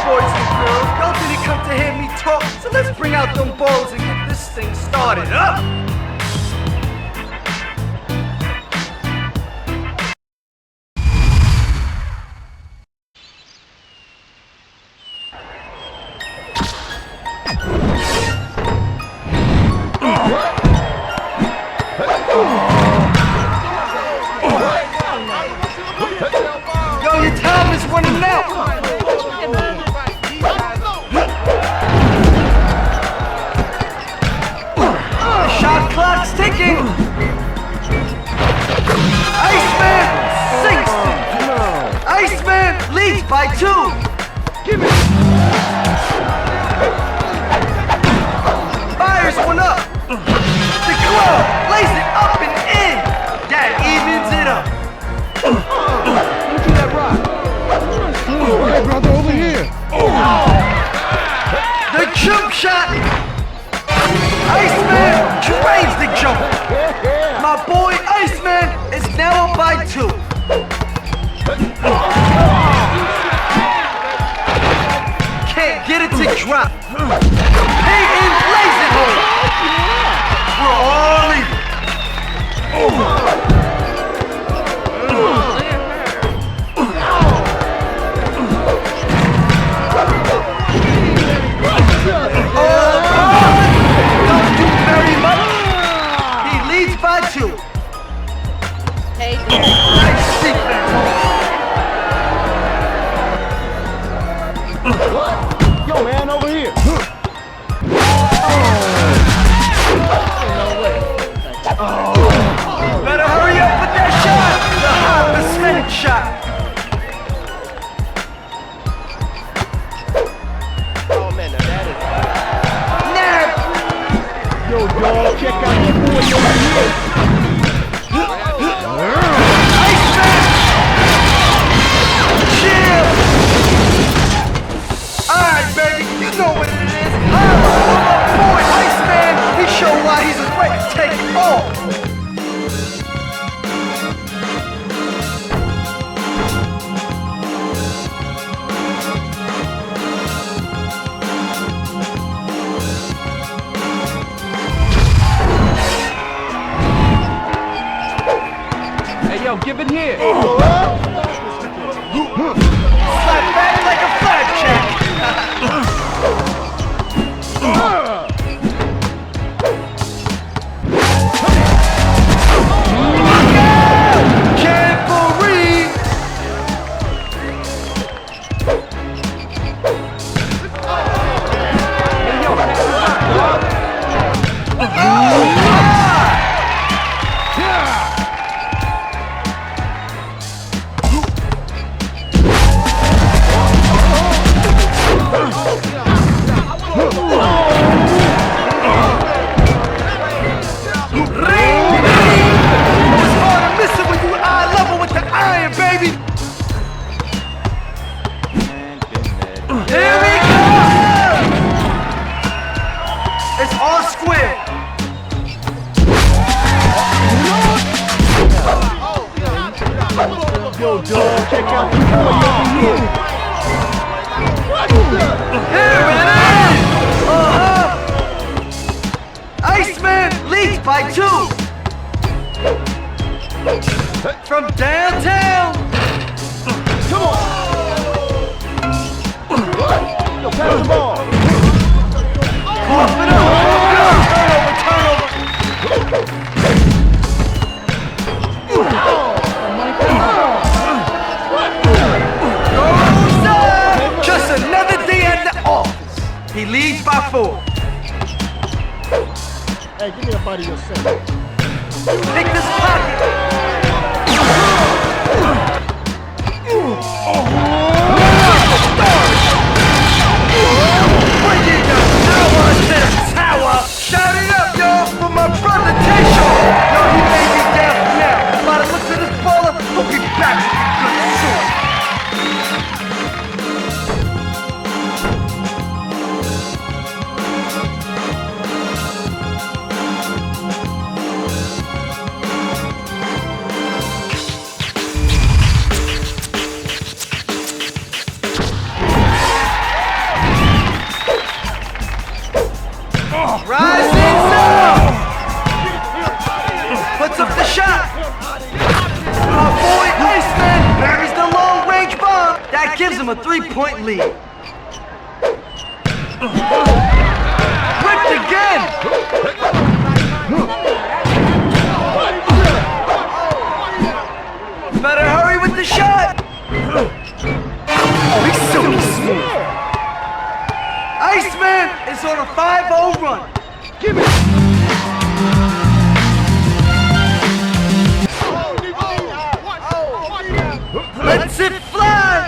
boys and girls. Y'all didn't come to hear me talk, so let's bring out them balls and get this thing started up. Yo, your time is running out. Shot clock's ticking. Iceman sinks. Iceman leads by 2. Give it. Fires one up. The club lays it up and in. That evens it up. Look at that rock. Hey, brother, over here. The jump shot. Iceman drains the jump. My boy Iceman is now up by 2. Can't get it to drop. Peyton lays it home. We're all even. Don't do very much. He leads by 2. Hey, Nice defense. Yo, man, over here. Better hurry up with that shot. The hot aesthetic shot. Oh, man, now that Nab. is... Yo, dog, check out your boy over here. Iceman. Chill. Alright, baby, you know what it is. My boy Iceman, he showed why he's ready to take off. Hey, yo, give it here. Slap back like a flapjack. Jamboree. Yo, dog, check out your boy over here. Here it is! Iceman leads by 2. From downtown. Come on. Yo, pass the ball. Cough it up. Turnover. Just another day at the office. He leads by 4. Hey, give me a bite of yourself. Pick this pocket. Bring it the tower to the tower. Shout it up, y'all, for my brother Tayshaw. Yo, he may be down for now. By the looks of this baller, he'll be back with good soon. him a 3-point lead. Whipped again! Better hurry with the shot! Oh, he's so smooth. Iceman is on a 5-0 run. Give it! Let's it fly!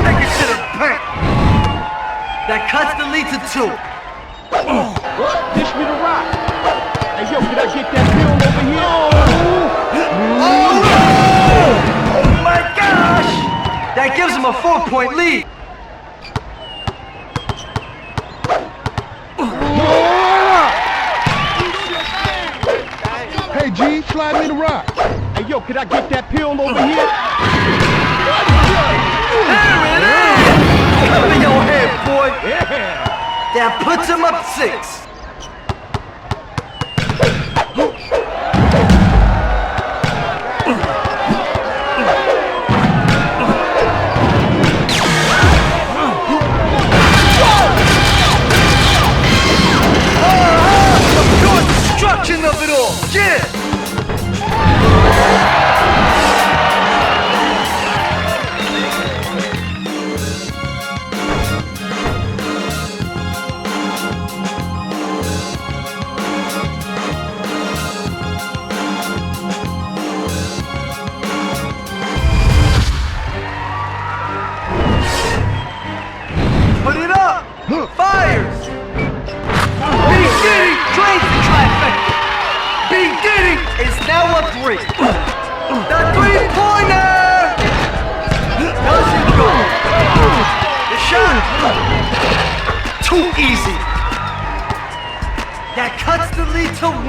Take it to the paint. That cuts the lead to 2. Dish me the rock. Hey, yo, can I get that bill over here? Oh my gosh! That gives him a 4-point lead. Hey, G, slide me the rock. Hey, yo, can I get that pill over here? There it is! Cover your head, boy. Yeah. That puts him up 6. Destruction of it all! Yeah! Put it up! Fires! Beginning drains the trifecta! Beginning is now a 3. The 3-pointer! Doesn't go. The shot! Too easy. That cuts the lead to 1.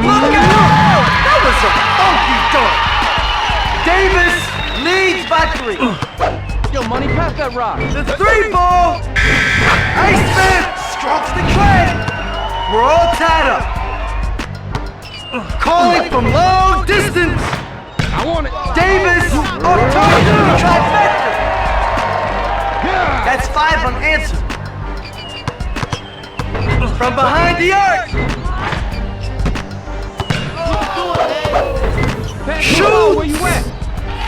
Look out! That was a funky dunk! Davis leads by 3. Yo, money, pass that rock. The 3-ball! Iceman strokes the tray! We're all tied up. Calling from long distance! I want it. Davis on target for the trifecta! Yeah. That's 5 unanswered. From behind the arc! Shoot! Where you at?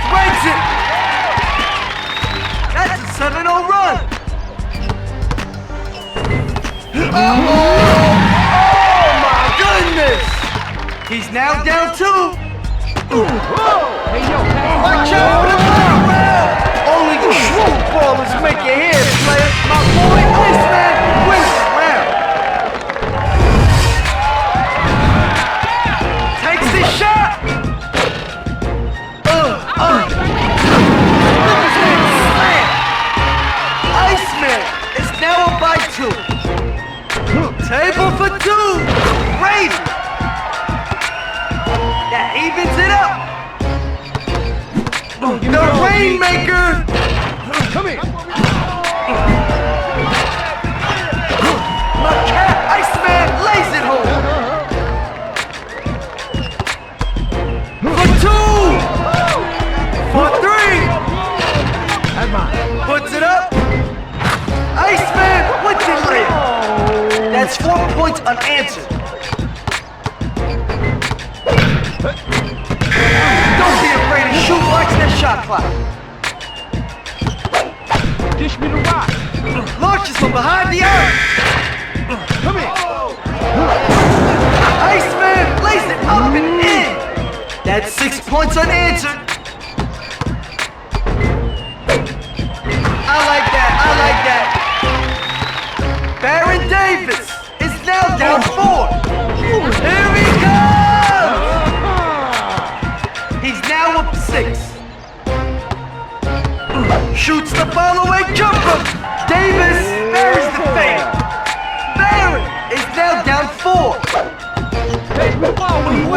Breaks it! That's a 7-0 run! Oh my goodness! He's now down 2! Hey, yo, Watch out for the background! Only the true ballers make your hair, player! My boy Iceman wins the round! Takes the shot! Iceman is now up by 2. Table for 2. Raven. That evens it up. The Rainmaker. come here. My cat Iceman lays it home. For 2. For 3. That's mine. Puts it up. Iceman with the layup. That's 4 points unanswered. Don't be afraid to shoot. Watch that shot clock. Dish me the rock. Launches from behind the arc. Come here. Iceman lays it up and in. That's 6 points unanswered. I like that. I like that. Baron Davis is now down 4. Here he comes. He's now up 6. Shoots the follow-away jumper. Davis buries the fade. Baron is now down 4. Hey, we follow you.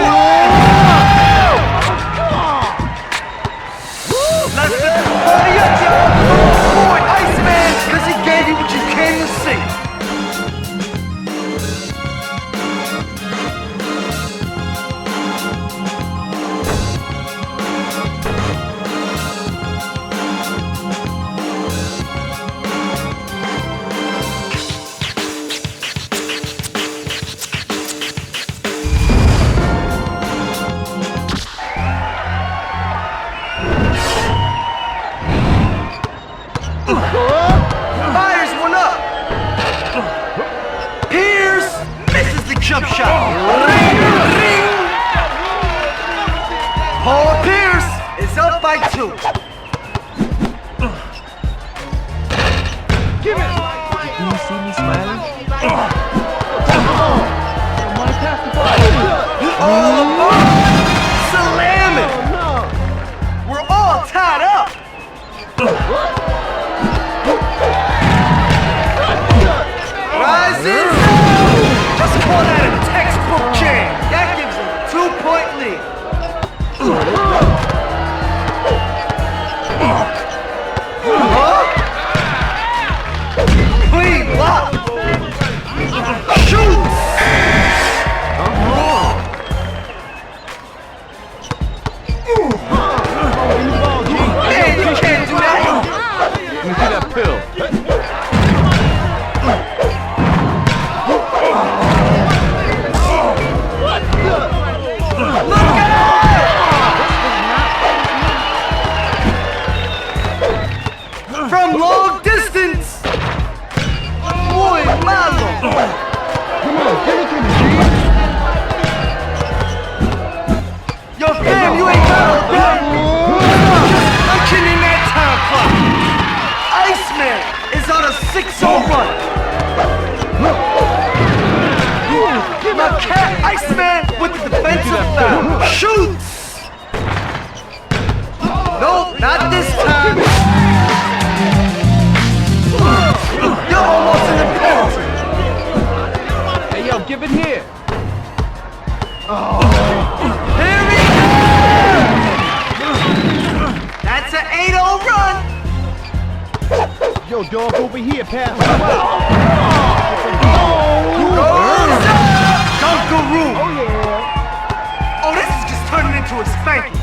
Let's get the party up, y'all. Boy, Iceman, because he gave you what you came to see. jump shot. Ring, ring. Paul Pierce is up by 2. Give it. Do you see me smiling? Mike has to fight. Oh, slam it. We're all tied up. Rises up. Just call that a textbook game. That gives him a 2-point lead. Clean block. Shoot. Man, you can't do that. Let me see that pill. Look out! From long distance. Muy malo. Come on, give it to me, G. Yo, fam, you ain't got all that. I'm kidding that time clock. Iceman is on a 6-0 run. My cat Iceman with the defensive foul. Shoots. Nope, not this time. You're almost in the penalty. Hey, yo, give it here. Here we go! That's an 8-0 run. Yo, dog, over here, pass. Goes up! Dunkaroo! Oh, yeah. Oh, this is just turning into a spanking.